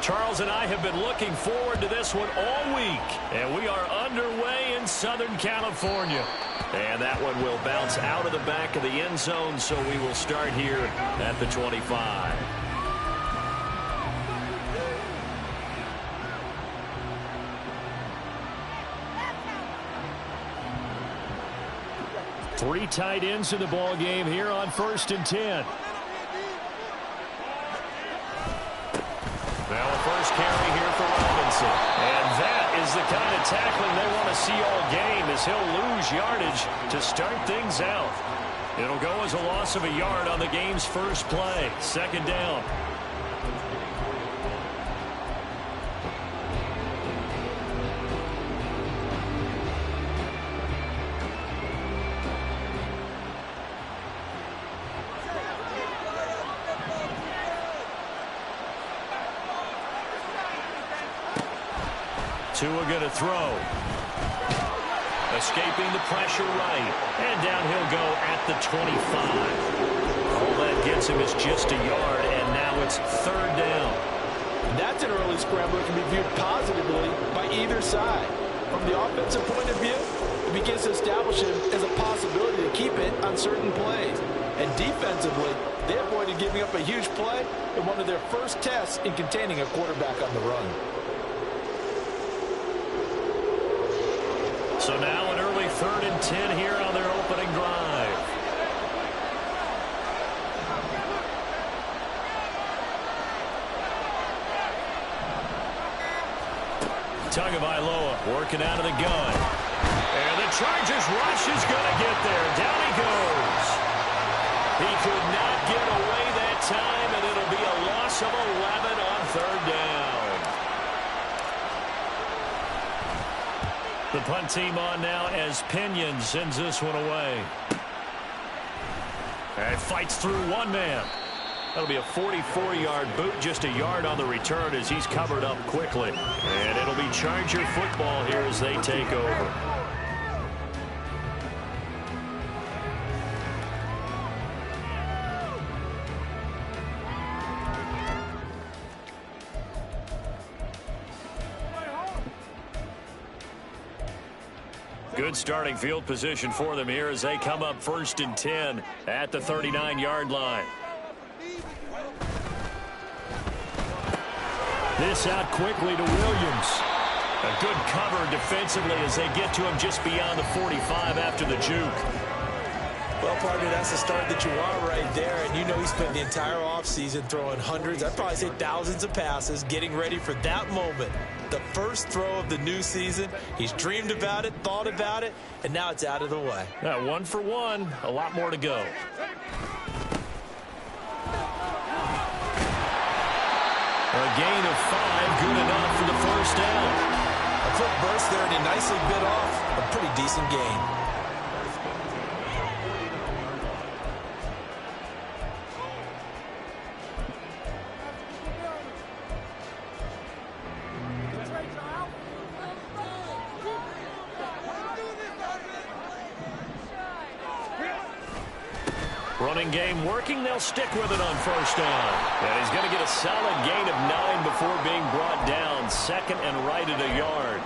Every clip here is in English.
Charles and I have been looking forward to this one all week, and we are underway in Southern California. And that one will bounce out of the back of the end zone, so we will start here at the 25. Three tight ends in the ball game here on 1st and 10. Now a first carry here for Robinson. And that is the kind of tackling they want to see all game, as he'll lose yardage to start things out. It'll go as a loss of a yard on the game's first play. 2nd down. Tua going to throw. Escaping the pressure right. And down he'll go at the 25. All that gets him is just a yard, and now it's 3rd down. That's an early scramble that can be viewed positively by either side. From the offensive point of view, it begins to establish him as a possibility to keep it on certain plays. And defensively, they avoided giving up a huge play in one of their first tests in containing a quarterback on the run. So now an early 3rd and 10 here on their opening drive. Tagovailoa working out of the gun. And the Chargers rush is going to get there. Down he goes. He could not get away that time, and it'll be a loss of 11 on 3rd down. The punt team on now as Pinion sends this one away. And fights through one man. That'll be a 44-yard boot, just a yard on the return as he's covered up quickly. And it'll be Charger football here as they take over. Good starting field position for them here as they come up 1st and 10 at the 39-yard line. This out quickly to Williams. A good cover defensively as they get to him just beyond the 45 after the juke. Well, partner, that's the start that you want right there. And you know he spent the entire offseason throwing hundreds, I'd probably say thousands of passes, getting ready for that moment. The first throw of the new season. He's dreamed about it, thought about it, and now it's out of the way. 1 for 1, a lot more to go. A gain of 5, good enough for the 1st down. A quick burst there, and he nicely bit off a pretty decent gain. Running game working. They'll stick with it on 1st down. And he's going to get a solid gain of 9 before being brought down. 2nd and right at a yard.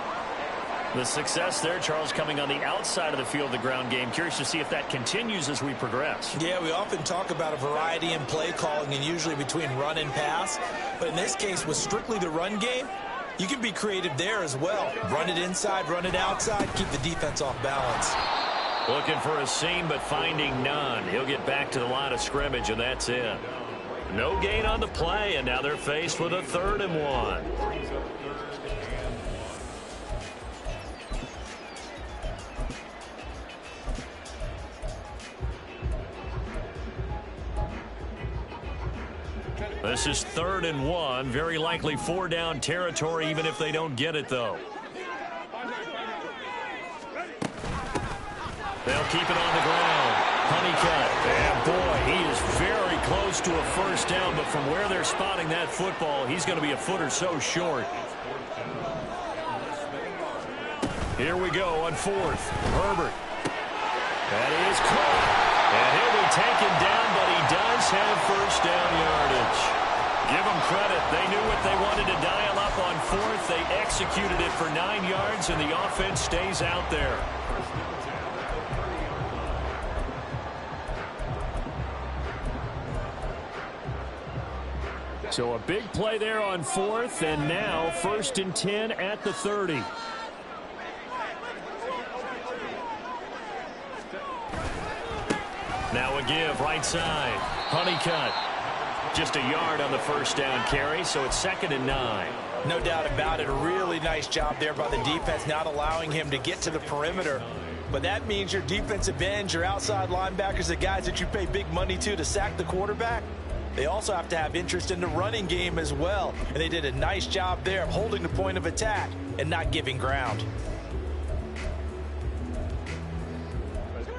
The success there, Charles, coming on the outside of the field, the ground game. Curious to see if that continues as we progress. Yeah, we often talk about a variety in play calling and usually between run and pass. But in this case, with strictly the run game, you can be creative there as well. Run it inside, run it outside, keep the defense off balance. Looking for a seam, but finding none. He'll get back to the line of scrimmage, and that's it. No gain on the play, and now they're faced with a 3rd and 1. This is 3rd and 1. Very likely 4-down territory, even if they don't get it, though. They'll keep it on the ground. Honeycutt. And boy, he is very close to a 1st down, but from where they're spotting that football, he's going to be a foot or so short. Here we go on 4th. Herbert. That is caught. And he'll be taken down, but he does have 1st down yardage. Give them credit. They knew what they wanted to dial up on fourth. They executed it for 9 yards, and the offense stays out there. So a big play there on fourth, and now 1st and 10 at the 30. Now a give, right side. Honeycutt. Just a yard on the first down carry, so it's 2nd and 9. No doubt about it. A really nice job there by the defense, not allowing him to get to the perimeter. But that means your defensive ends, your outside linebackers, the guys that you pay big money to sack the quarterback, they also have to have interest in the running game as well. And they did a nice job there of holding the point of attack and not giving ground.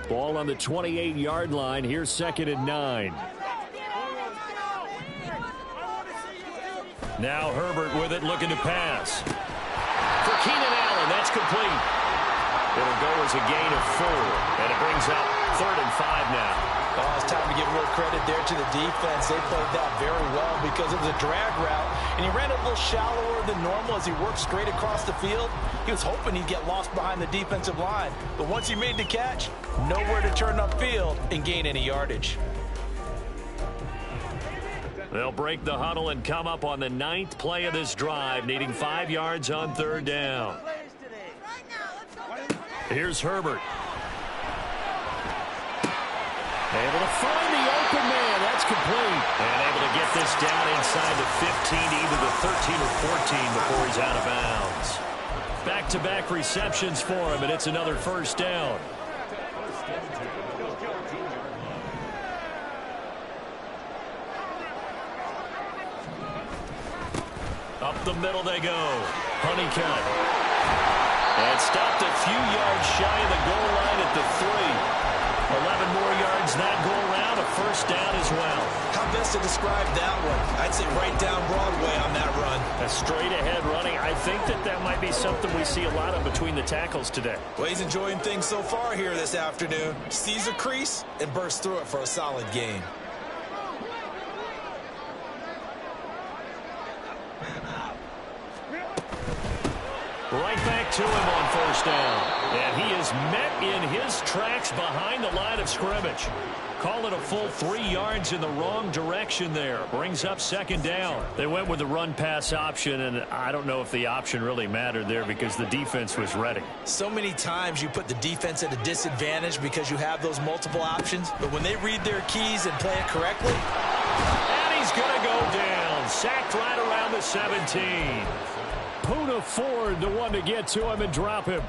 Ball on the 28-yard line. Here's 2nd and 9. Now Herbert with it, looking to pass. For Keenan Allen, that's complete. It'll go as a gain of 4, and it brings up 3rd and 5 now. Oh, it's time to give real credit there to the defense. They played that very well because it was a drag route, and he ran a little shallower than normal as he worked straight across the field. He was hoping he'd get lost behind the defensive line, but once he made the catch, nowhere to turn upfield and gain any yardage. They'll break the huddle and come up on the 9th play of this drive, needing 5 yards on 3rd down. Here's Herbert. Able to find the open man. That's complete. And able to get this down inside the 15, either the 13 or 14 before he's out of bounds. Back-to-back receptions for him, and it's another 1st down. Up the middle they go. Honeycutt. And stopped a few yards shy of the goal line at the 3. 11 more yards that go around, a 1st down as well. How best to describe that one? I'd say right down Broadway on that run. A straight-ahead running. I think that might be something we see a lot of between the tackles today. Well, he's enjoying things so far here this afternoon. Sees a crease and bursts through it for a solid gain. Right back to him on 1st down. And he is met in his tracks behind the line of scrimmage. Call it a full 3 yards in the wrong direction there. Brings up 2nd down. They went with the run-pass option, and I don't know if the option really mattered there because the defense was ready. So many times you put the defense at a disadvantage because you have those multiple options. But when they read their keys and play it correctly. And he's going to go down. Sacked right around the 17. Poona Ford, the one to get to him and drop him.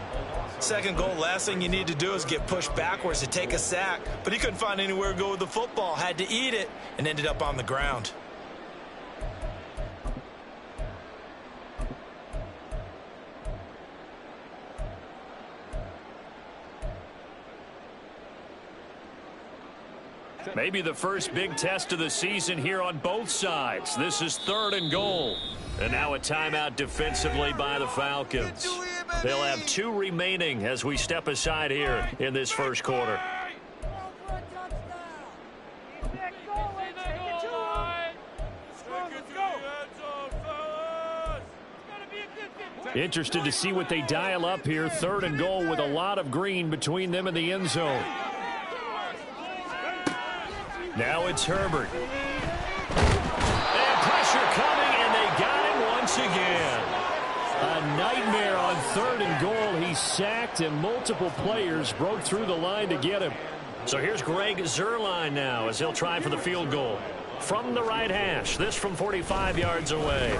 2nd goal, last thing you need to do is get pushed backwards to take a sack. But he couldn't find anywhere to go with the football. Had to eat it and ended up on the ground. Maybe the first big test of the season here on both sides. This is 3rd and goal. And now a timeout defensively by the Falcons. They'll have 2 remaining as we step aside here in this 1st quarter. Interested to see what they dial up here. 3rd and goal with a lot of green between them and the end zone. Now it's Herbert. And pressure coming, and they got him once again. A nightmare on 3rd and goal. He's sacked, and multiple players broke through the line to get him. So here's Greg Zuerlein now as he'll try for the field goal. From the right hash, this from 45 yards away.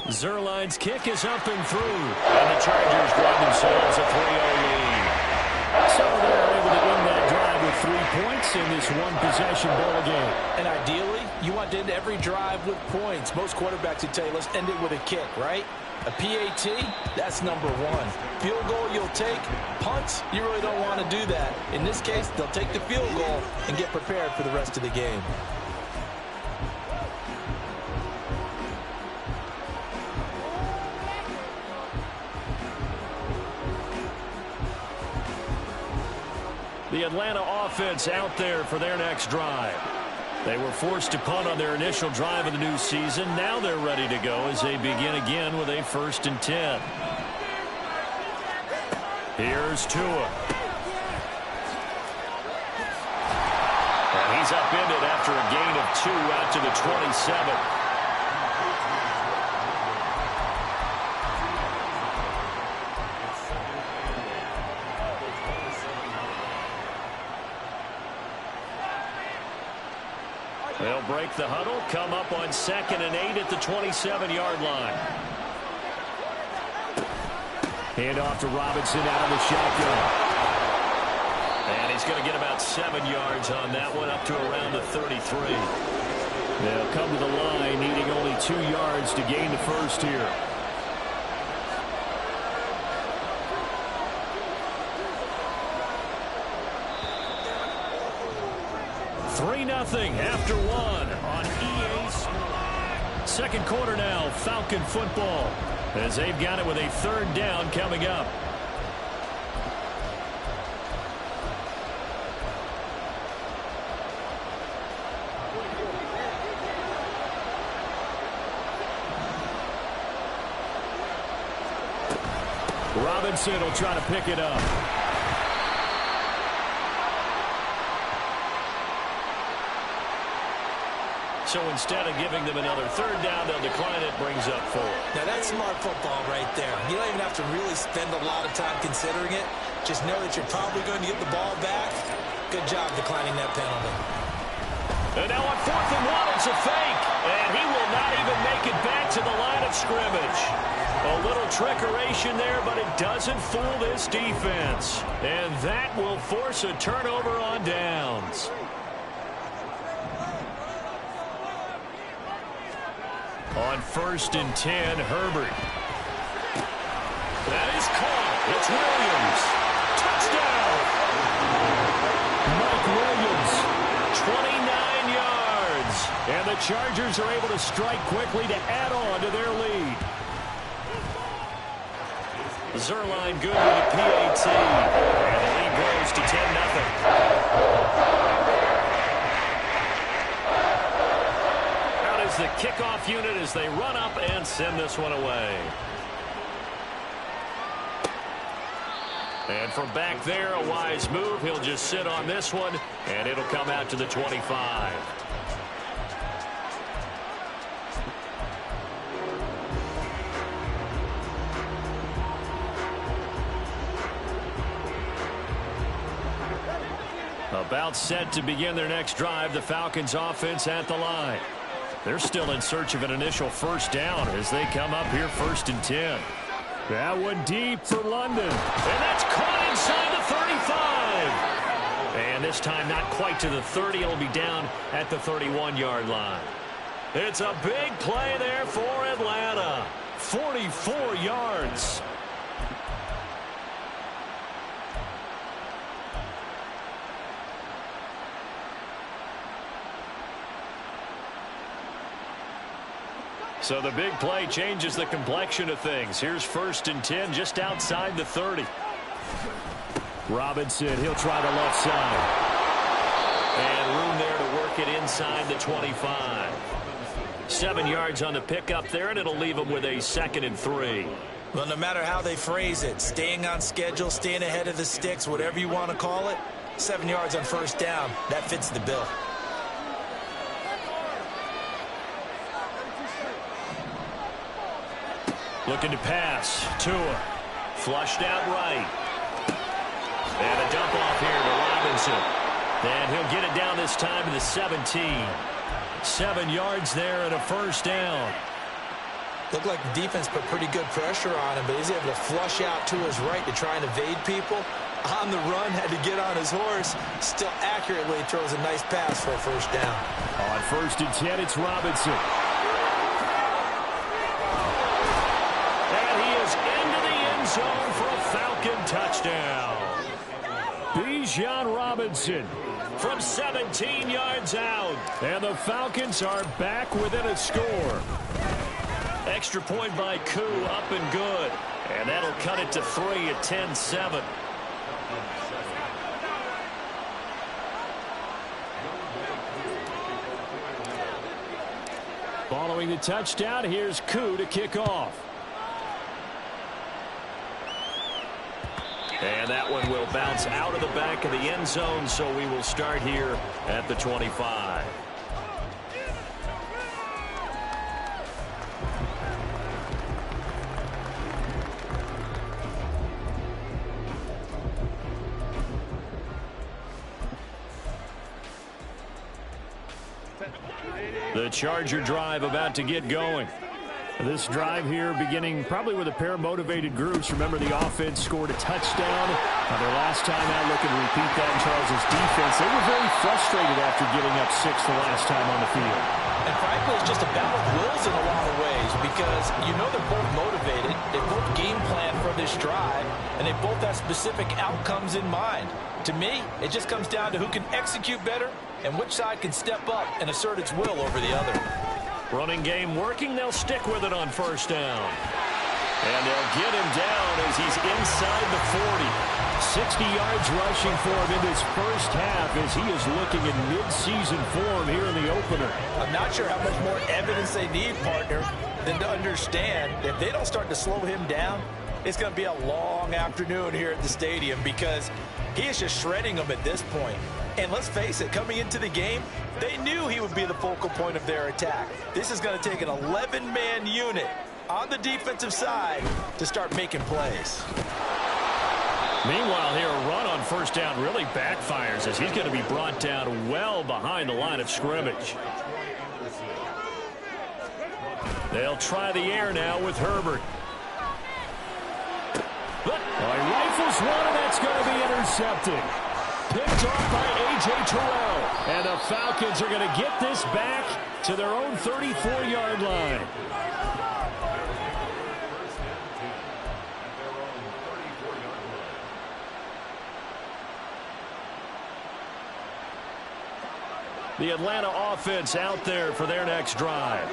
Zuerlein's kick is up and through. And the Chargers grab themselves a 3-0 lead. So they're able to win that drive with 3 points in this one-possession ball game. And ideally, you want to end every drive with points. Most quarterbacks would tell you, let's end it with a kick, right? A PAT, that's number 1. Field goal you'll take. Punts, you really don't want to do that. In this case, they'll take the field goal and get prepared for the rest of the game. The Atlanta offense out there for their next drive. They were forced to punt on their initial drive of the new season. Now they're ready to go as they begin again with a 1st and 10. Here's Tua. And he's upended after a gain of 2 out to the 27. They'll break the huddle, come up on 2nd and 8 at the 27-yard line. Hand off to Robinson out of the shotgun. And he's going to get about 7 yards on that one, up to around the 33. They'll come to the line, needing only 2 yards to gain the first here. Nothing after 1 on EA Sports. Second quarter now, Falcon football, as they've got it with a 3rd down coming up. Robinson will try to pick it up. So instead of giving them another 3rd down, they'll decline it, brings up 4. Now that's smart football right there. You don't even have to really spend a lot of time considering it. Just know that you're probably going to get the ball back. Good job declining that penalty. And now on 4th and 1, it's a fake. And he will not even make it back to the line of scrimmage. A little trickeration there, but it doesn't fool this defense. And that will force a turnover on downs. On 1st and 10, Herbert. That is caught. It's Williams. Touchdown. Mike Williams, 29 yards. And the Chargers are able to strike quickly to add on to their lead. Zerline good with a PAT. And the lead grows to 10-0. The kickoff unit as they run up and send this one away. And from back there, a wise move. He'll just sit on this one, and it'll come out to the 25. About set to begin their next drive, the Falcons offense at the line. They're still in search of an initial 1st down as they come up here 1st and 10. That one deep for London. And that's caught inside the 35. And this time not quite to the 30. It'll be down at the 31-yard line. It's a big play there for Atlanta. 44 yards. So the big play changes the complexion of things. Here's 1st and 10 just outside the 30. Robinson, he'll try the left side. And room there to work it inside the 25. 7 yards on the pickup there, and it'll leave them with a 2nd and 3. Well, no matter how they phrase it, staying on schedule, staying ahead of the sticks, whatever you want to call it, 7 yards on 1st down, that fits the bill. Looking to pass. Tua. Flushed out right. And a dump off here to Robinson. And he'll get it down this time to the 17. 7 yards there and a 1st down. Looked like the defense put pretty good pressure on him, but he's able to flush out to his right to try and evade people. On the run, had to get on his horse. Still accurately throws a nice pass for a 1st down. On 1st and 10, it's Robinson. Zone for a Falcon touchdown. Bijan Robinson from 17 yards out. And the Falcons are back within a score. Extra point by Koo, up and good. And that'll cut it to 3 at 10-7. Following the touchdown, here's Koo to kick off. And that one will bounce out of the back of the end zone, so we will start here at the 25. The Charger drive about to get going. This drive here beginning probably with a pair of motivated groups. Remember, the offense scored a touchdown on their last time out. Looking to repeat that in Charles' defense. They were very frustrated after giving up 6 the last time on the field. And frankly, it's just a battle of wills in a lot of ways because you know they're both motivated. They both game plan for this drive, and they both have specific outcomes in mind. To me, it just comes down to who can execute better and which side can step up and assert its will over the other. Running game working. They'll stick with it on first down. And they'll get him down as he's inside the 40. 60 yards rushing for him in this first half as he is looking in mid-season form here in the opener. I'm not sure how much more evidence they need, partner, than to understand that if they don't start to slow him down, it's going to be a long afternoon here at the stadium because he is just shredding them at this point. And let's face it, coming into the game, they knew he would be the focal point of their attack. This is going to take an 11-man unit on the defensive side to start making plays. Meanwhile, here a run on first down really backfires as he's going to be brought down well behind the line of scrimmage. They'll try the air now with Herbert. He rifles one, and that's going to be intercepted. Picked off by A.J. Terrell. And the Falcons are going to get this back to their own 34-yard line. The Atlanta offense out there for their next drive.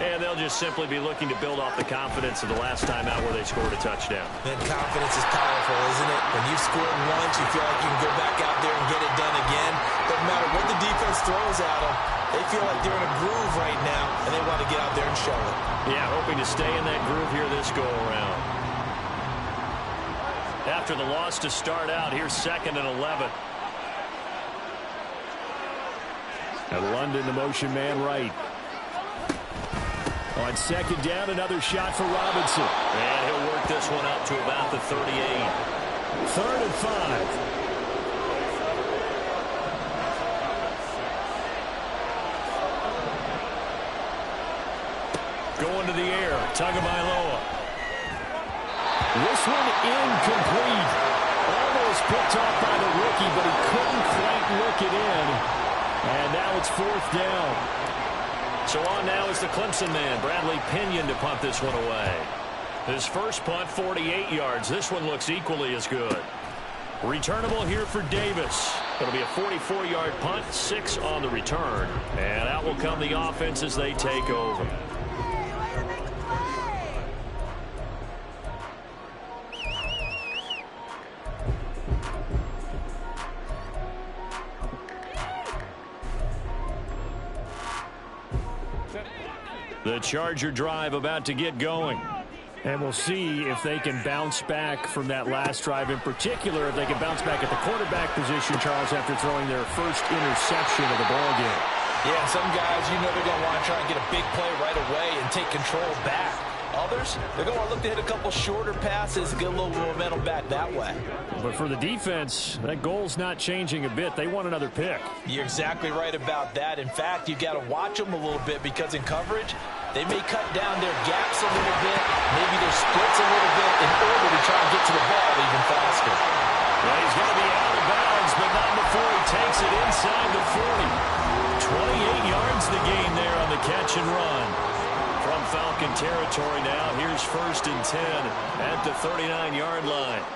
And they'll just simply be looking to build off the confidence of the last time out where they scored a touchdown. And confidence is powerful, isn't it? When you've scored once, you feel like you can go back out there and get it done again. Doesn't matter what the defense throws at them. They feel like they're in a groove right now, and they want to get out there and show it. Yeah, hoping to stay in that groove here this go-around. After the loss to start out, here's 2nd and 11. And London, the motion man right. On 2nd down, another shot for Robinson. And he'll work this one out to about the 38. 3rd and 5. Going to the air. Tagovailoa. This one incomplete. Almost picked off by the rookie, but he couldn't quite look it in. And now it's 4th down. So on now is the Clemson man, Bradley Pinion, to punt this one away. His first punt, 48 yards. This one looks equally as good. Returnable here for Davis. It'll be a 44-yard punt, 6 on the return. And out will come the offense as they take over. The Charger drive about to get going. And we'll see if they can bounce back from that last drive. In particular, if they can bounce back at the quarterback position, Charles, after throwing their first interception of the ballgame. Yeah, some guys, you know they're going to want to try and get a big play right away and take control back. Others, they're going to look to hit a couple shorter passes and get a little momentum back that way. But for the defense, that goal's not changing a bit. They want another pick. You're exactly right about that. In fact, you got to watch them a little bit because in coverage, they may cut down their gaps a little bit, maybe their splits a little bit in order to try and get to the ball even faster. Well, he's going to be out of bounds, but not before he takes it inside the 40. 28 yards the gain there on the catch and run. From Falcon territory now, here's 1st and 10 at the 39-yard line.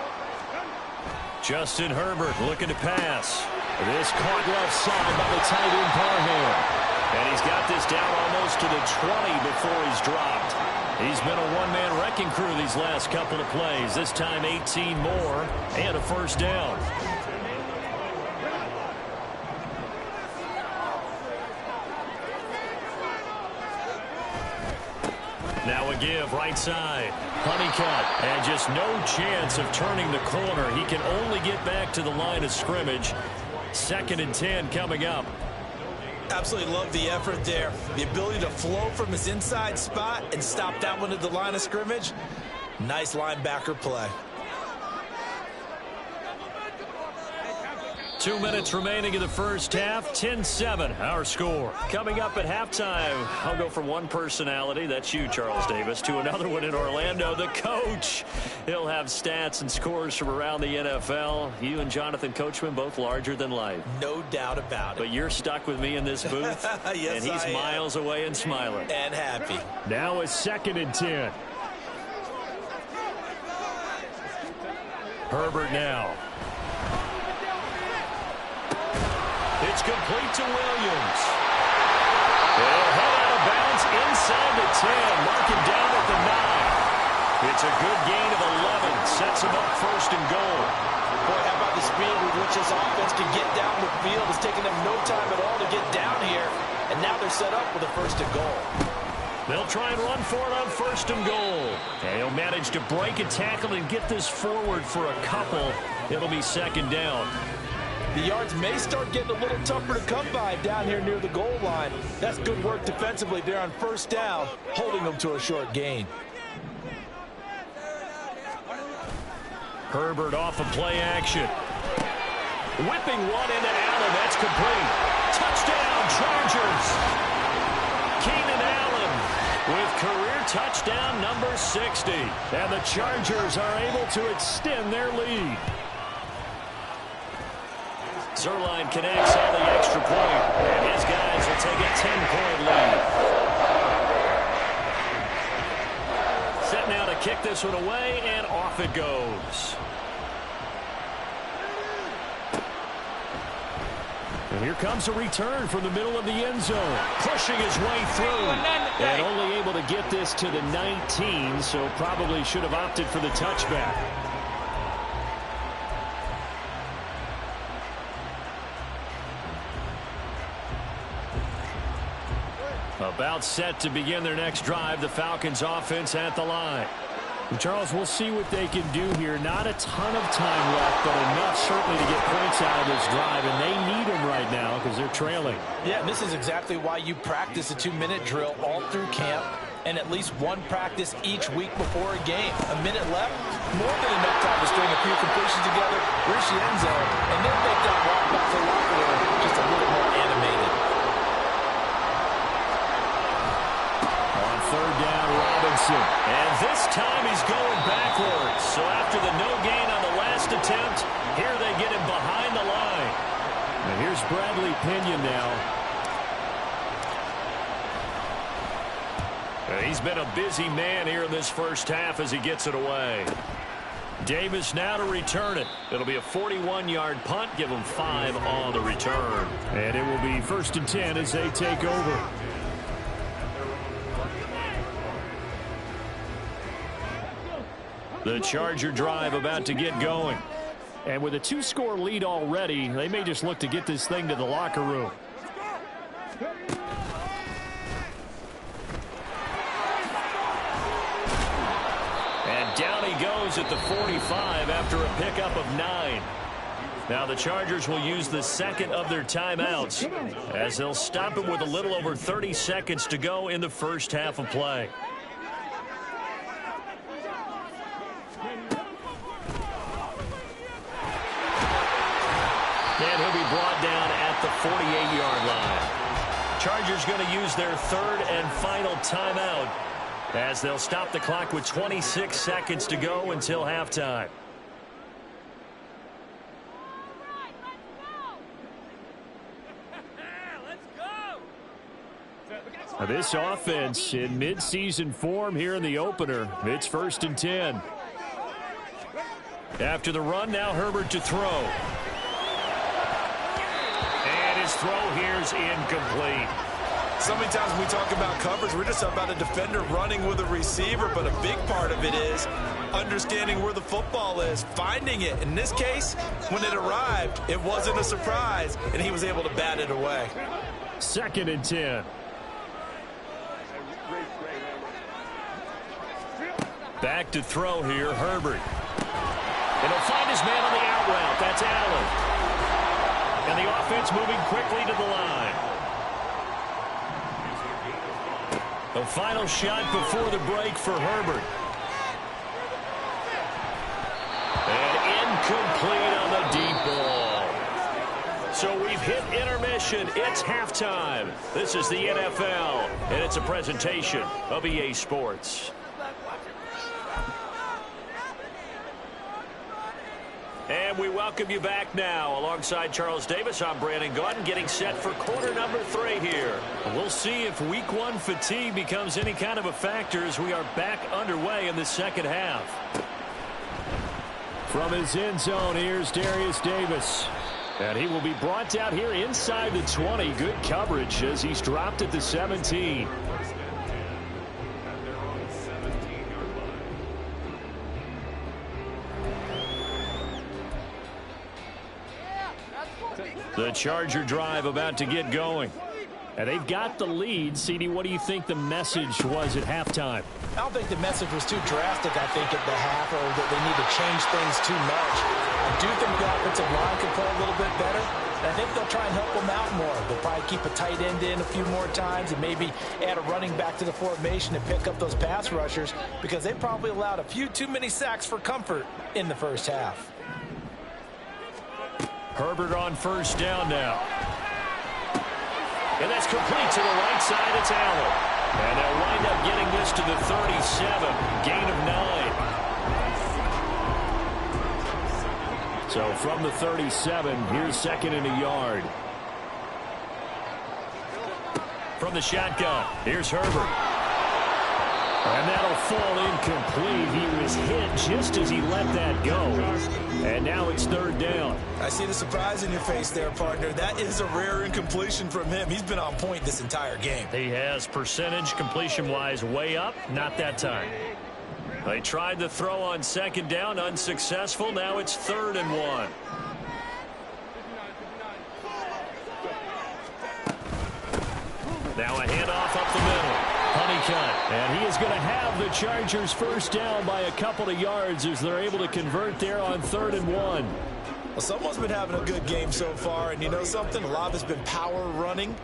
Justin Herbert looking to pass. This caught left side by the tight end Parham. And he's got this down almost to the 20 before he's dropped. He's been a one-man wrecking crew these last couple of plays. This time 18 more and a first down. Now a give right side. Honeycutt, and just no chance of turning the corner. He can only get back to the line of scrimmage. 2nd and 10 coming up. Absolutely love the effort there. The ability to flow from his inside spot and stop that one at the line of scrimmage. Nice linebacker play. 2 minutes remaining in the first half. 10-7, our score. Coming up at halftime, I'll go from one personality, that's you, Charles Davis, to another one in Orlando, the coach. He'll have stats and scores from around the NFL. You and Jonathan Coachman, both larger than life. No doubt about it. But you're stuck with me in this booth, yes, and he's miles away and smiling. And happy. Now it's 2nd and 10. Herbert now. It's complete to Williams. He'll head out of bounds inside the 10. Mark him down at the 9. It's a good gain of 11. Sets him up 1st and goal. Boy, how about the speed with which this offense can get down the field? It's taken them no time at all to get down here. And now they're set up with a 1st and goal. They'll try and run for it on 1st and goal. And he'll manage to break a tackle and get this forward for a couple. It'll be 2nd down. The yards may start getting a little tougher to come by down here near the goal line. That's good work defensively there on 1st down, holding them to a short gain. Herbert off of play action. Whipping one into Allen. That's complete. Touchdown, Chargers. Keenan Allen with career touchdown number 60. And the Chargers are able to extend their lead. Zerline connects on the extra point, and his guys will take a 10-point lead. Set now to kick this one away, and off it goes. And here comes a return from the middle of the end zone, pushing his way through, and only able to get this to the 19, so probably should have opted for the touchback. About set to begin their next drive, the Falcons offense at the line. And Charles, we'll see what they can do here. Not a ton of time left, but enough certainly to get points out of this drive, and they need them right now because they're trailing. Yeah, and this is exactly why you practice a 2-minute drill all through camp and at least one practice each week before a game. A minute left, more than enough time to string a few completions together, reach the end zone, and then make that walk back to the locker room just a little more animated. 3rd down, Robinson. And this time he's going backwards. So after the no gain on the last attempt, here they get him behind the line. And here's Bradley Pinion now. He's been a busy man here in this first half as he gets it away. Davis now to return it. It'll be a 41-yard punt. Give him 5 on the return. And it will be 1st and 10 as they take over. The Charger drive about to get going. And with a 2-score lead already, they may just look to get this thing to the locker room. And down he goes at the 45 after a pickup of 9. Now the Chargers will use the 2nd of their timeouts as they'll stop him with a little over 30 seconds to go in the first half of play. And he'll be brought down at the 48-yard line. Chargers going to use their 3rd and final timeout as they'll stop the clock with 26 seconds to go until halftime. Now this offense in midseason form here in the opener. It's 1st and 10. After the run, now Herbert to throw. His throw here's incomplete. So many times when we talk about coverage, we're just about a defender running with a receiver, but a big part of it is understanding where the football is, finding it. In this case, when it arrived, it wasn't a surprise, and he was able to bat it away. 2nd and 10. Back to throw here, Herbert. And he'll find his man on the out route. That's Allen. And the offense moving quickly to the line. The final shot before the break for Herbert. And incomplete on the deep ball. So we've hit intermission. It's halftime. This is the NFL, and it's a presentation of EA Sports. And we welcome you back now. Alongside Charles Davis, I'm Brandon Gaudin, getting set for quarter number 3 here. We'll see if week 1 fatigue becomes any kind of a factor as we are back underway in the second half. From his end zone, here's Darius Davis. And he will be brought down here inside the 20. Good coverage as he's dropped at the 17. The Charger drive about to get going. And they've got the lead. CD, what do you think the message was at halftime? I don't think the message was too drastic, I think, at the half, or that they need to change things too much. I do think the offensive line can play a little bit better. And I think they'll try and help them out more. They'll probably keep a tight end in a few more times and maybe add a running back to the formation and pick up those pass rushers, because they probably allowed a few too many sacks for comfort in the first half. Herbert on first down now. And that's complete to the right side. It's Allen. And they'll wind up getting this to the 37. Gain of 9. So from the 37, here's second and a yard. From the shotgun, here's Herbert. And that'll fall incomplete. He was hit just as he let that go. And now it's third down. I see the surprise in your face there, partner. That is a rare incompletion from him. He's been on point this entire game. He has percentage completion-wise way up. Not that time. They tried to throw on second down, unsuccessful. Now it's 3rd and 1. Now a handoff up the middle. Honeycutt. And he is going to have the Chargers first down by a couple of yards as they're able to convert there on 3rd and 1. Well, someone's been having a good game so far, and you know something? A lot of it's been power running.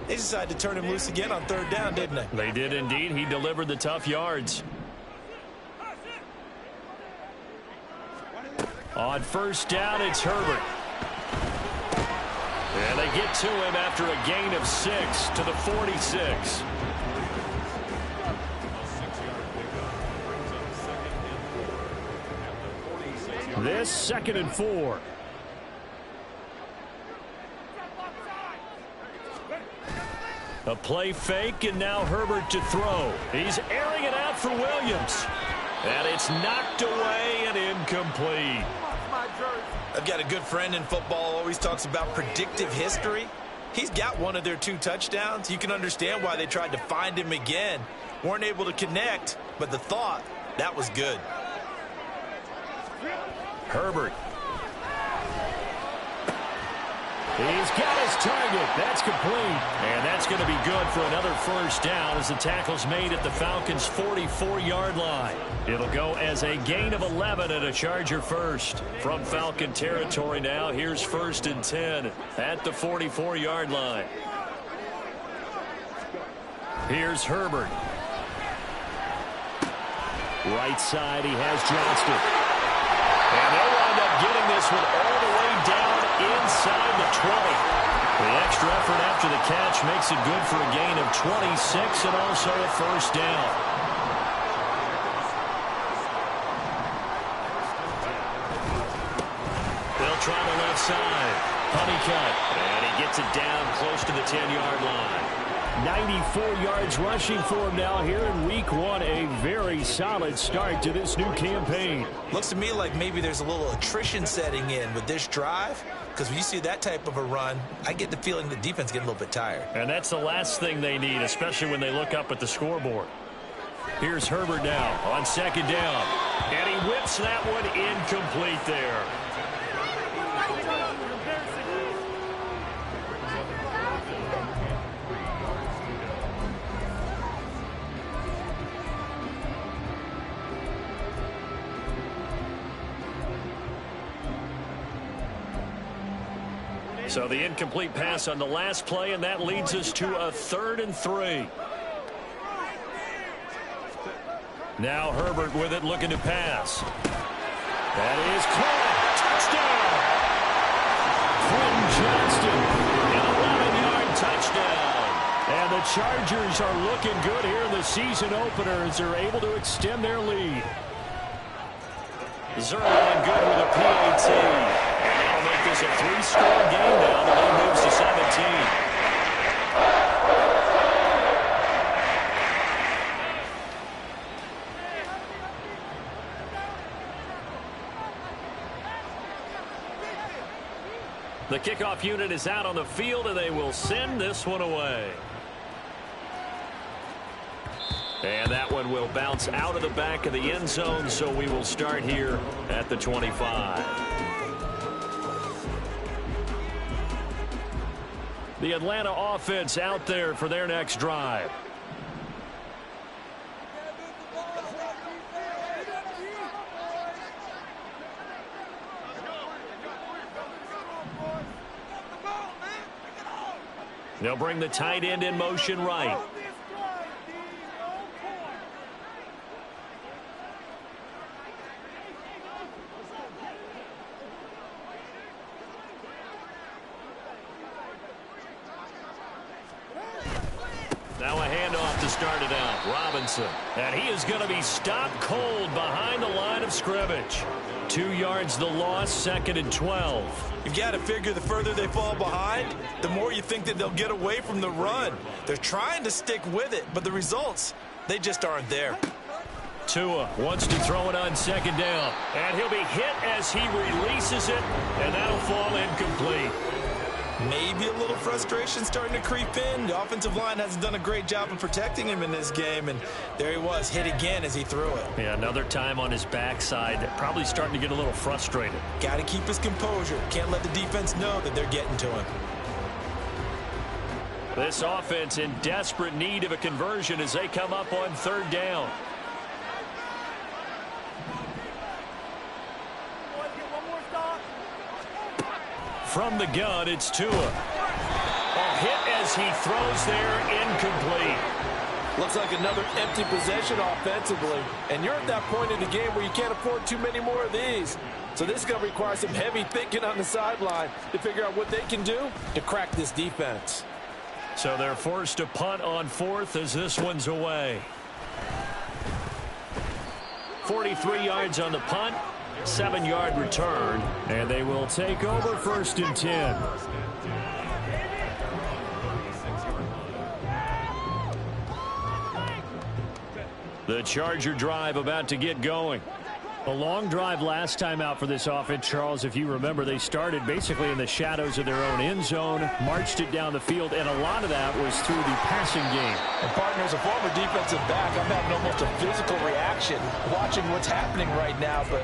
They decided to turn him loose again on 3rd down, didn't they? They did indeed. He delivered the tough yards. On first down, it's Herbert. And they get to him after a gain of 6 to the 46. This 2nd and 4. A play fake, and now Herbert to throw. He's airing it out for Williams. And it's knocked away and incomplete. I've got a good friend in football, always talks about predictive history. He's got one of their 2 touchdowns. You can understand why they tried to find him again. Weren't able to connect, but the thought, that was good. Herbert. He's got his target. That's complete. And that's going to be good for another first down as the tackle's made at the Falcons' 44-yard line. It'll go as a gain of 11 and a Charger first. From Falcon territory now, here's 1st and 10 at the 44-yard line. Here's Herbert. Right side, he has Johnston. And they'll wind up getting this one all the way down inside the 20. The extra effort after the catch makes it good for a gain of 26 and also a first down. They'll try the left side. Honeycutt. And he gets it down close to the 10-yard line. 94 yards rushing for him now here in week 1. A very solid start to this new campaign. Looks to me like maybe there's a little attrition setting in with this drive, because when you see that type of a run, I get the feeling the defense gets a little bit tired. And that's the last thing they need, especially when they look up at the scoreboard. Here's Herbert now on 2nd down. And he whips that one incomplete there. So the incomplete pass on the last play, and that leads us to a 3rd and 3. Now Herbert with it, looking to pass. That is caught. Touchdown! Quentin Johnston, an 11-yard touchdown. And the Chargers are looking good here in the season opener as they're able to extend their lead. Zerline good with a PAT. And that'll make this a 3-score game now. The lead moves to 17. The kickoff unit is out on the field, and they will send this one away. And that one will bounce out of the back of the end zone, so we will start here at the 25. The Atlanta offense out there for their next drive. They'll bring the tight end in motion right. Now a handoff to start it out. Robinson. And he is going to be stopped cold behind the line of scrimmage. 2 yards the loss, 2nd and 12. You've got to figure the further they fall behind, the more you think that they'll get away from the run. They're trying to stick with it, but the results, they just aren't there. Tua wants to throw it on 2nd down. And he'll be hit as he releases it, and that'll fall incomplete. Maybe a little frustration starting to creep in. The offensive line hasn't done a great job of protecting him in this game, and there he was, hit again as he threw it. Yeah, another time on his backside, probably starting to get a little frustrated. Got to keep his composure. Can't let the defense know that they're getting to him. This offense in desperate need of a conversion as they come up on 3rd down. From the gun, it's Tua. A hit as he throws there, incomplete. Looks like another empty possession offensively. And you're at that point in the game where you can't afford too many more of these. So this is going to require some heavy thinking on the sideline to figure out what they can do to crack this defense. So they're forced to punt on 4th as this one's away. 43 yards on the punt. 7-yard return, and they will take over 1st and 10. The Charger drive about to get going. A long drive last time out for this offense, Charles. If you remember, they started basically in the shadows of their own end zone, marched it down the field, and a lot of that was through the passing game. And partner, as a former defensive back, I'm having almost a physical reaction watching what's happening right now, but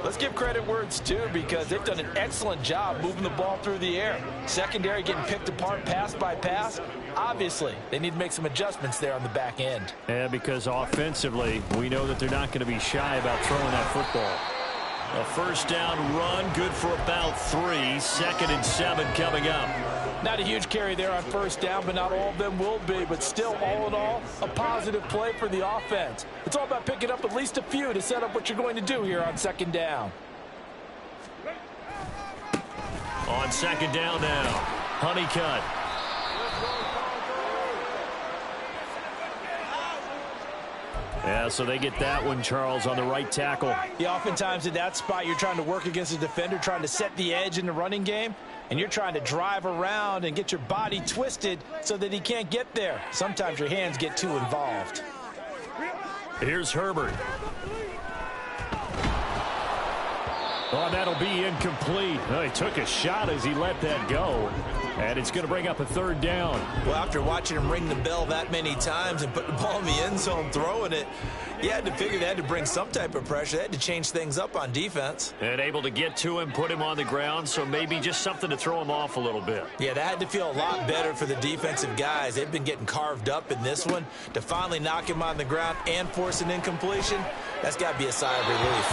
let's give credit where it's due because they've done an excellent job moving the ball through the air. Secondary getting picked apart pass by pass. Obviously, they need to make some adjustments there on the back end. Yeah, because offensively, we know that they're not going to be shy about throwing that football. A 1st down run, good for about 3. 2nd and 7 coming up. Not a huge carry there on 1st down, but not all of them will be. But still, all in all, a positive play for the offense. It's all about picking up at least a few to set up what you're going to do here on 2nd down. On 2nd down now, Honeycutt. Yeah, so they get that one, Charles, on the right tackle. Yeah, oftentimes in that spot, you're trying to work against a defender, trying to set the edge in the running game, and you're trying to drive around and get your body twisted so that he can't get there. Sometimes your hands get too involved. Here's Herbert. Oh, that'll be incomplete. Oh, he took a shot as he let that go. And it's going to bring up a 3rd down. Well, after watching him ring the bell that many times and put the ball in the end zone, throwing it, you had to figure they had to bring some type of pressure. They had to change things up on defense. And able to get to him, put him on the ground, so maybe just something to throw him off a little bit. Yeah, that had to feel a lot better for the defensive guys. They've been getting carved up in this one. To finally knock him on the ground and force an incompletion, that's got to be a sigh of relief.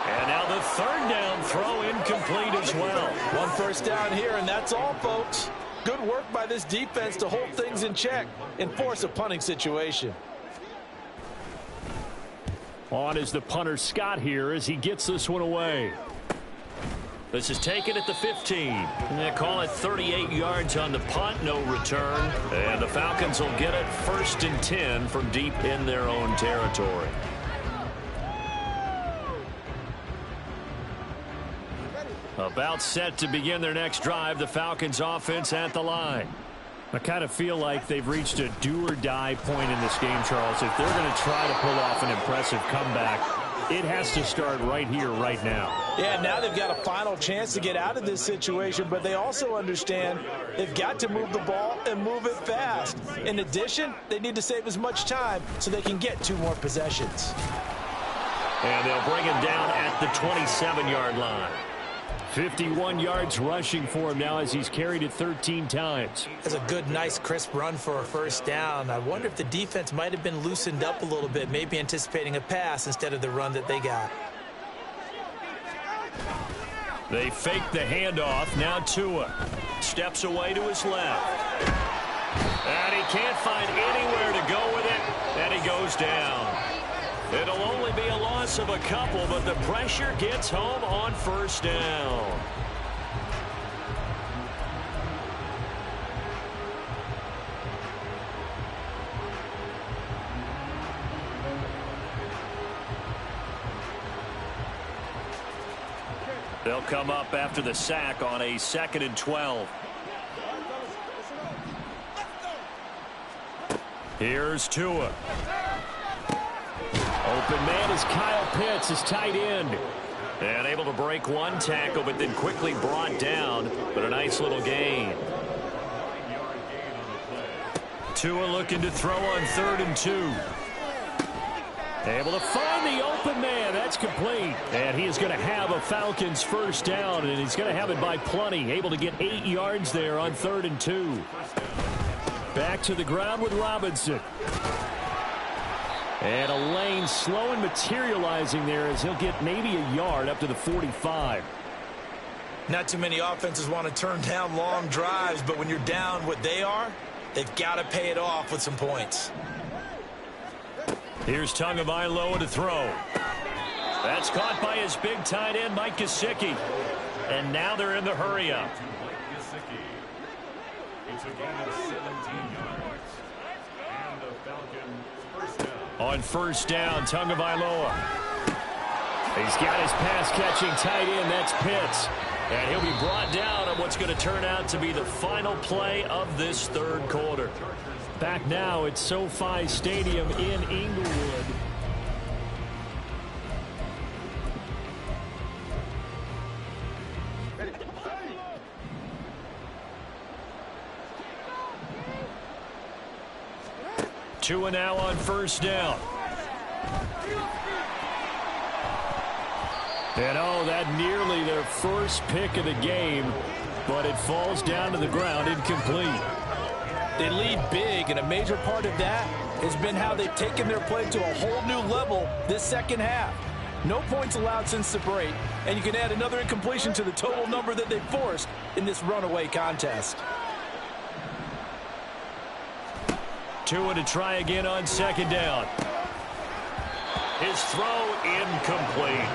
And now the third down throw incomplete as well. One first down here, and that's all, folks. Good work by this defense to hold things in check and force a punting situation. On is the punter Scott here as he gets this one away. This is taken at the 15. And they call it 38 yards on the punt, no return. And the Falcons will get it 1st and 10 from deep in their own territory. About set to begin their next drive, the Falcons offense at the line. I kind of feel like they've reached a do-or-die point in this game, Charles. If they're going to try to pull off an impressive comeback, it has to start right here, right now. Yeah, now they've got a final chance to get out of this situation, but they also understand they've got to move the ball and move it fast. In addition, they need to save as much time so they can get 2 more possessions. And they'll bring him down at the 27-yard line. 51 yards rushing for him now as he's carried it 13 times. That's a good, nice, crisp run for a first down. I wonder if the defense might have been loosened up a little bit, maybe anticipating a pass instead of the run that they got. They fake the handoff. Now Tua steps away to his left. And he can't find anywhere to go with it, and he goes down. It'll only be a loss of a couple, but the pressure gets home on first down. They'll come up after the sack on a 2nd and 12. Here's Tua. Open man is Kyle Pitts, his tight end. And able to break one tackle, but then quickly brought down. But a nice little gain. Tua looking to throw on 3rd and 2. Able to find the open man. That's complete. And he is going to have a Falcons first down, and he's going to have it by plenty. Able to get 8 yards there on 3rd and 2. Back to the ground with Robinson. And a lane slow and materializing there as he'll get maybe a yard up to the 45. Not too many offenses want to turn down long drives, but when you're down what they are, they've got to pay it off with some points. Here's Tagovailoa to throw. That's caught by his big tight end, Mike Gesicki. And now they're in the hurry-up. It's a gain of 17 yards. And the Falcons first down. On first down, Tagovailoa. He's got his pass-catching tight end. That's Pitts. And he'll be brought down on what's going to turn out to be the final play of this 3rd quarter. Back now at SoFi Stadium in Inglewood. Tua now on first down. And that nearly their first pick of the game, but it falls down to the ground incomplete. They lead big, and a major part of that has been how they've taken their play to a whole new level this second half. No points allowed since the break, and you can add another incompletion to the total number that they forced in this runaway contest. Tua to try again on 2nd down. His throw incomplete.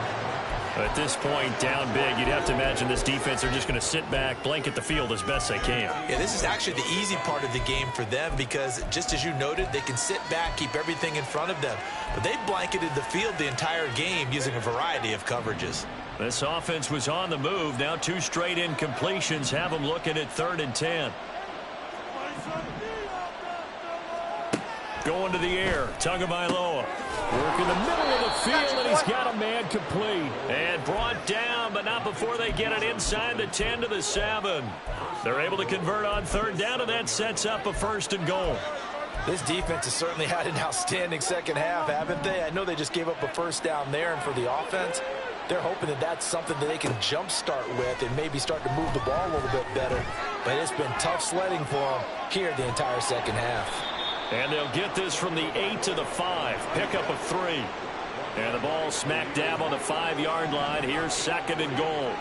At this point, down big, you'd have to imagine this defense are just going to sit back, blanket the field as best they can. Yeah, this is actually the easy part of the game for them because, just as you noted, they can sit back, keep everything in front of them. But they've blanketed the field the entire game using a variety of coverages. This offense was on the move. Now 2 straight incompletions have them looking at 3rd and 10. Going to the air, Tagovailoa. Work in the middle of the field, and he's got a man complete. And brought down, but not before they get it inside the 10 to the 7. They're able to convert on 3rd down, and that sets up a 1st and goal. This defense has certainly had an outstanding second half, haven't they? I know they just gave up a first down there, and for the offense, they're hoping that that's something that they can jumpstart with and maybe start to move the ball a little bit better. But it's been tough sledding for them here the entire second half. And they'll get this from the 8 to the 5. Pickup of 3. And the ball smack dab on the 5-yard line. Here's 2nd and goal.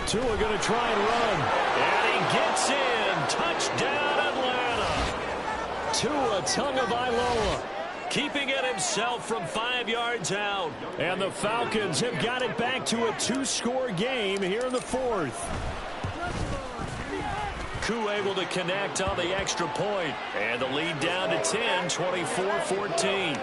Tua going to try and run. And he gets in. Touchdown, Atlanta. Tua Tagovailoa keeping it himself from 5 yards out. And the Falcons have got it back to a 2-score game here in the 4th. Koo able to connect on the extra point. And the lead down to 10, 24-14.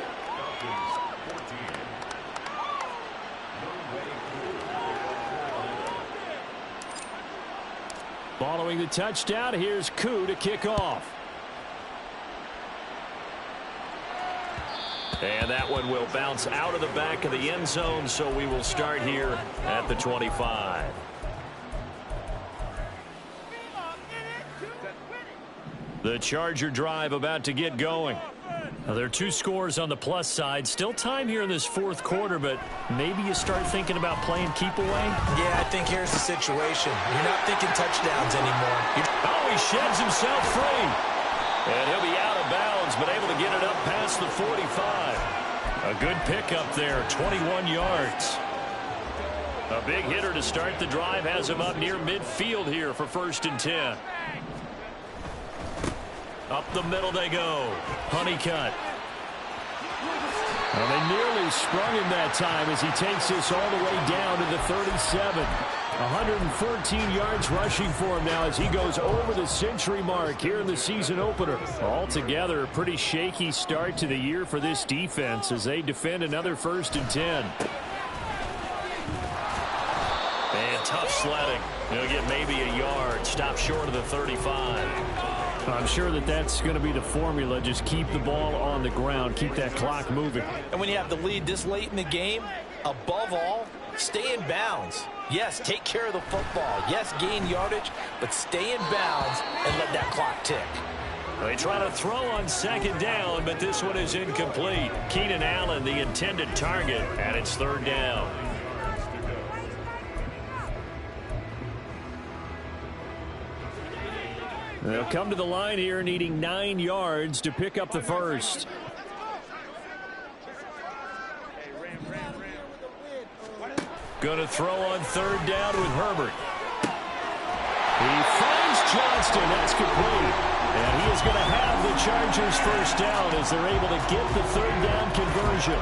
Following the touchdown, here's Koo to kick off. And that one will bounce out of the back of the end zone, so we will start here at the 25. The Charger drive about to get going. Now, there are 2 scores on the plus side. Still time here in this 4th quarter, but maybe you start thinking about playing keep away? Yeah, I think here's the situation. You're not thinking touchdowns anymore. Oh, he sheds himself free. And he'll be out of bounds, but able to get it up past the 45. A good pickup there, 21 yards. A big hitter to start the drive has him up near midfield here for 1st and 10. Up the middle they go. Honeycutt. Well, they nearly sprung him that time as he takes this all the way down to the 37. 114 yards rushing for him now as he goes over the century mark here in the season opener. Altogether, a pretty shaky start to the year for this defense as they defend another 1st and 10. And tough sledding. He'll get maybe a yard. Stop short of the 35. I'm sure that's going to be the formula. Just keep the ball on the ground. Keep that clock moving. And when you have the lead this late in the game, above all, stay in bounds. Yes, take care of the football. Yes, gain yardage, but stay in bounds and let that clock tick. They try to throw on 2nd down, but this one is incomplete. Keenan Allen, the intended target, and it's 3rd down. They'll come to the line here needing 9 yards to pick up the 1st. Going to throw on 3rd down with Herbert. He finds Johnston. That's complete. And he is going to have the Chargers 1st down as they're able to get the 3rd down conversion.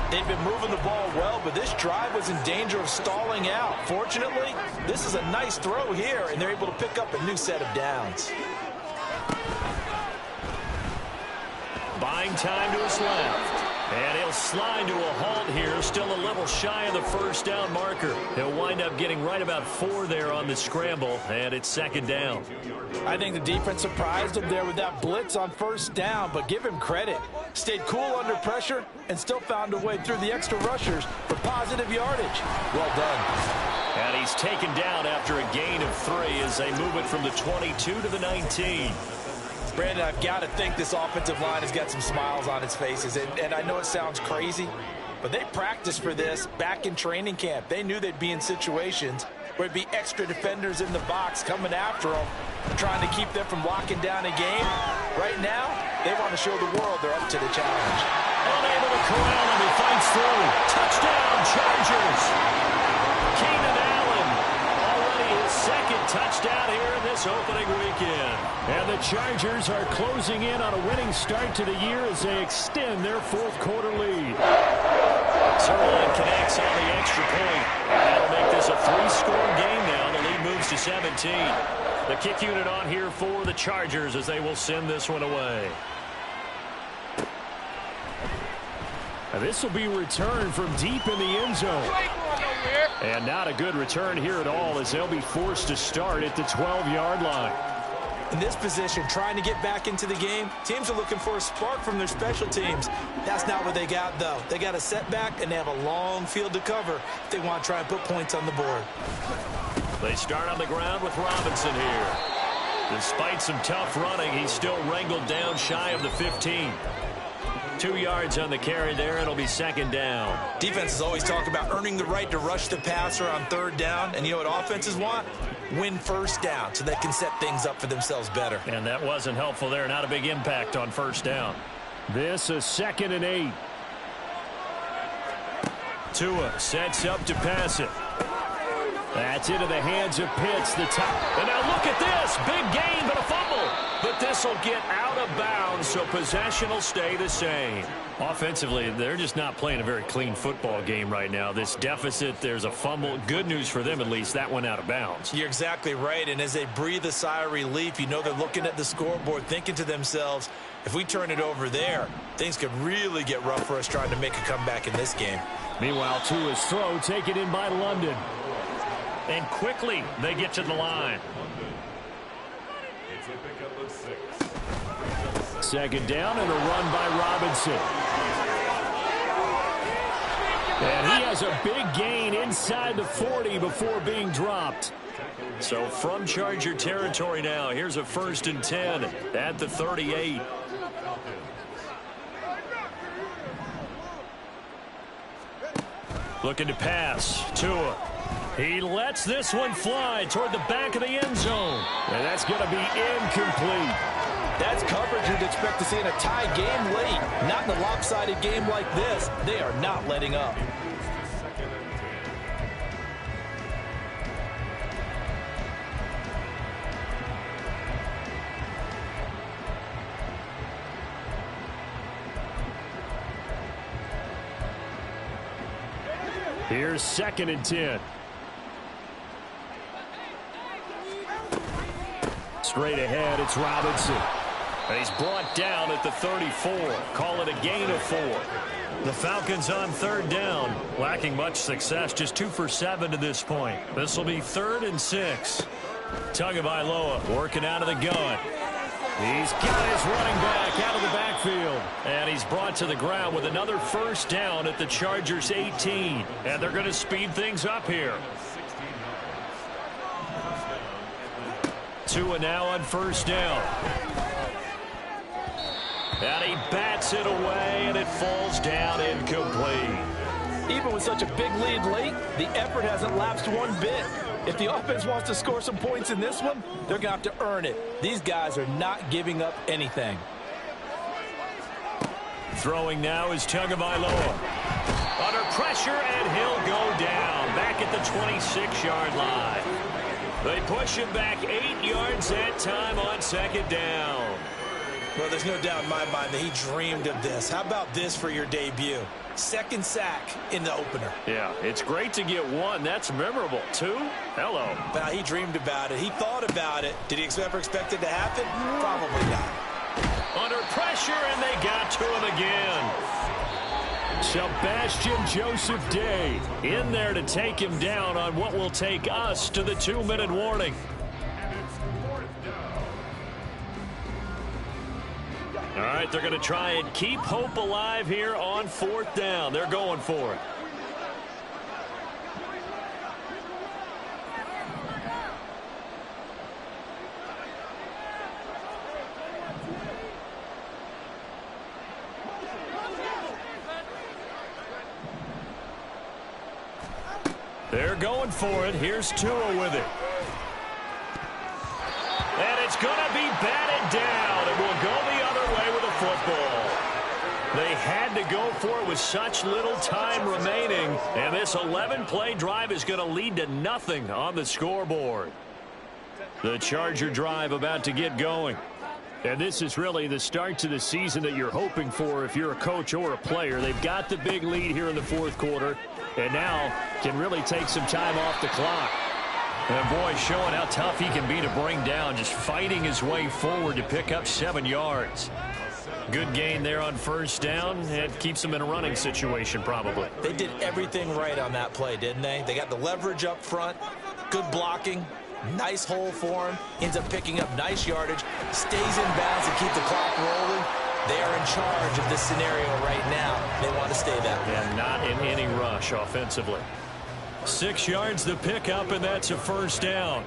They've been moving the ball well, but this drive was in danger of stalling out. Fortunately, this is a nice throw here, and they're able to pick up a new set of downs. Buying time to his left. And he'll slide to a halt here, still a little shy of the 1st down marker. He'll wind up getting right about 4 there on the scramble, and it's 2nd down. I think the defense surprised him there with that blitz on 1st down, but give him credit. Stayed cool under pressure and still found a way through the extra rushers for positive yardage. Well done. And he's taken down after a gain of 3 as they move it from the 22 to the 19. Brandon, I've got to think this offensive line has got some smiles on its faces. And I know it sounds crazy, but they practiced for this back in training camp. They knew they'd be in situations where it'd be extra defenders in the box coming after them, trying to keep them from locking down a game. Right now, they want to show the world they're up to the challenge. Unable to corral him. He fights through. Touchdown, Chargers. Keenan Allen, already his 2nd touchdown here in this opening weekend. And the Chargers are closing in on a winning start to the year as they extend their 4th quarter lead. Sirlein connects on the extra point. That'll make this a 3-score game now. The lead moves to 17. The kick unit on here for the Chargers as they will send this one away. Now this will be returned from deep in the end zone. And not a good return here at all as they'll be forced to start at the 12-yard line. In this position, trying to get back into the game, teams are looking for a spark from their special teams. That's not what they got, though. They got a setback, and they have a long field to cover if they want to try and put points on the board. They start on the ground with Robinson here. Despite some tough running, he's still wrangled down shy of the 15. 2 yards on the carry there. It'll be 2nd down. Defenses always talk about earning the right to rush the passer on 3rd down. And you know what offenses want? Win 1st down so they can set things up for themselves better. And that wasn't helpful there. Not a big impact on 1st down. This is 2nd and 8. Tua sets up to pass it. That's into the hands of Pitts. The top. And now look at this. Big gain, but a fumble. But this will get out of bounds, so possession will stay the same. Offensively, they're just not playing a very clean football game right now. This deficit, there's a fumble. Good news for them, at least. That went out of bounds. You're exactly right. And as they breathe a sigh of relief, you know they're looking at the scoreboard, thinking to themselves, if we turn it over there, things could really get rough for us trying to make a comeback in this game. Meanwhile, Tua's throw taken in by London. And quickly, they get to the line. Second down and a run by Robinson. And he has a big gain inside the 40 before being dropped. So from Charger territory now, here's a 1st and 10 at the 38. Looking to pass. Tua. He lets this one fly toward the back of the end zone. And that's going to be incomplete. That's coverage you'd expect to see in a tie game late. Not in a lopsided game like this. They are not letting up. Here's 2nd and 10. Straight ahead, it's Robinson. And he's brought down at the 34. Call it a gain of 4. The Falcons on 3rd down. Lacking much success, just 2 for 7 to this point. This will be 3rd and 6. Tagovailoa working out of the gun. He's got his running back out of the backfield. And he's brought to the ground with another 1st down at the Chargers 18. And they're going to speed things up here. Tua now on 1st down. And he bats it away, and it falls down incomplete. Even with such a big lead late, the effort hasn't lapsed one bit. If the offense wants to score some points in this one, they're going to have to earn it. These guys are not giving up anything. Throwing now is Tagovailoa. Under pressure, and he'll go down. Back at the 26-yard line. They push him back 8 yards that time on 2nd down. Well, there's no doubt in my mind that he dreamed of this. How about this for your debut? 2nd sack in the opener. Yeah, it's great to get 1. That's memorable. 2? Hello. Now, he dreamed about it. He thought about it. Did he ever expect it to happen? Probably not. Under pressure, and they got to him again. Sebastian Joseph Day in there to take him down on what will take us to the 2-minute warning. All right, they're going to try and keep hope alive here on 4th down. They're going for it. They're going for it. Here's Tua with it. And it's going to be batted down. It will go the other way with a football. They had to go for it with such little time remaining. And this 11-play drive is going to lead to nothing on the scoreboard. The Charger drive about to get going. And this is really the start to the season that you're hoping for if you're a coach or a player. They've got the big lead here in the 4th quarter. And now can really take some time off the clock. And boy, showing how tough he can be to bring down, just fighting his way forward to pick up 7 yards. Good gain there on 1st down. It keeps them in a running situation probably. They did everything right on that play, didn't they? They got the leverage up front, good blocking, nice hole for him, ends up picking up nice yardage, stays in bounds to keep the clock rolling. They are in charge of this scenario right now. They want to stay that way. And not in any rush offensively. 6 yards the pickup, and that's a 1st down.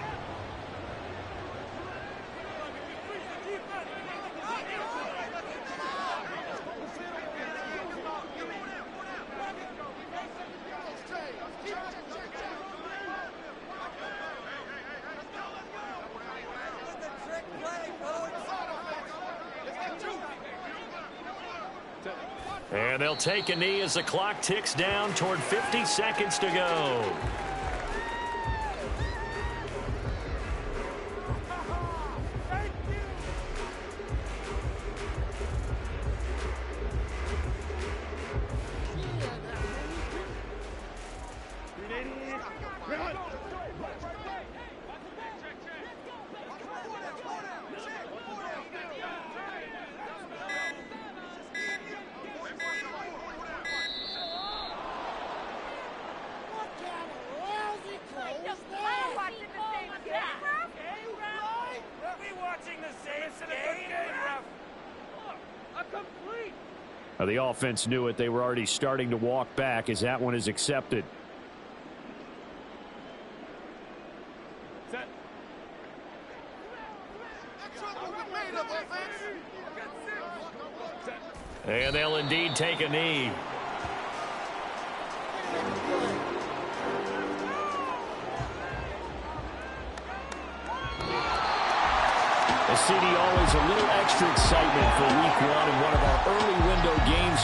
And they'll take a knee as the clock ticks down toward 50 seconds to go. The offense knew it. They were already starting to walk back as that one is accepted. And they'll indeed take a knee. CD, always a little extra excitement for week one in one of our early window games.